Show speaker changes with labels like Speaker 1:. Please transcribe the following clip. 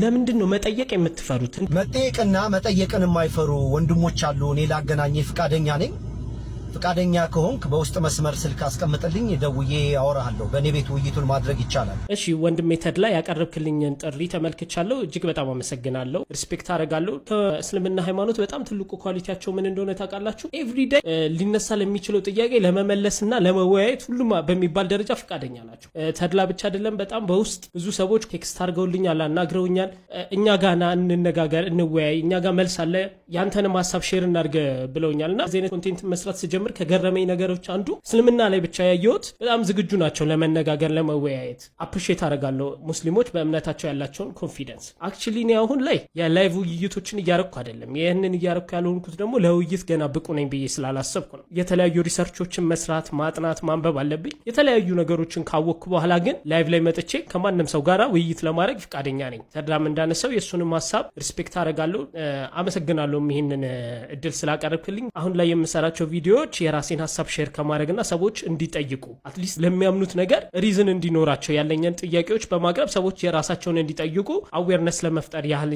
Speaker 1: ለምንድን ነው መጠየቅ የምትፈሩት?
Speaker 2: መጠየቅና መጠየቅን የማይፈሩ ወንድሞች አሉ። እኔ ላገናኘ ፍቃደኛ ነኝ። ፍቃደኛ ከሆንክ በውስጥ መስመር ስልክ አስቀምጥልኝ፣ ደውዬ አወራሃለሁ። በእኔ ቤት ውይይቱን ማድረግ ይቻላል።
Speaker 1: እሺ ወንድሜ ተድላ ያቀረብክልኝን ጥሪ ተመልክቻለሁ። እጅግ በጣም አመሰግናለሁ። ሪስፔክት አደርጋለሁ። ከእስልምና ሃይማኖት በጣም ትልቁ ኳሊቲያቸው ምን እንደሆነ ታውቃላችሁ? ኤቭሪዴይ ሊነሳ ለሚችለው ጥያቄ ለመመለስና ለመወያየት ሁሉም በሚባል ደረጃ ፍቃደኛ ናቸው። ተድላ ብቻ አይደለም፣ በጣም በውስጥ ብዙ ሰዎች ቴክስት አድርገውልኛል፣ አናግረውኛል። እኛ ጋና እንነጋገር፣ እንወያይ፣ እኛ ጋር መልስ አለ፣ ያንተንም ሀሳብ ሼር እናድርግ ብለውኛልና እዚህ አይነት ኮንቴንት መስራት ስጀምር ከገረመኝ ነገሮች አንዱ እስልምና ላይ ብቻ ያየሁት በጣም ዝግጁ ናቸው ለመነጋገር ለመወያየት። አፕሪሼት አደርጋለሁ ሙስሊሞች በእምነታቸው ያላቸውን ኮንፊደንስ። አክቹሊ እኔ አሁን ላይ የላይቭ ውይይቶችን እያረኩ አይደለም። ይህንን እያረኩ ያልሆንኩት ደግሞ ለውይይት ገና ብቁ ነኝ ብዬ ስላላሰብኩ ነው። የተለያዩ ሪሰርቾችን መስራት፣ ማጥናት፣ ማንበብ አለብኝ። የተለያዩ ነገሮችን ካወቅኩ በኋላ ግን ላይቭ ላይ መጥቼ ከማንም ሰው ጋር ውይይት ለማድረግ ፍቃደኛ ነኝ። ተድላም እንዳነሳው የእሱንም ሀሳብ ሪስፔክት አደርጋለሁ። አመሰግናለሁ ይህንን እድል ስላቀረብክልኝ። አሁን ላይ የምሰራቸው ቪዲዮዎች የራሴን ሀሳብ ሼር ከማድረግና ሰዎች እንዲጠይቁ አትሊስት ለሚያምኑት ነገር ሪዝን እንዲኖራቸው ያለኝን ጥያቄዎች በማቅረብ ሰዎች የራሳቸውን እንዲጠይቁ አዌርነስ ለመፍጠር ያህል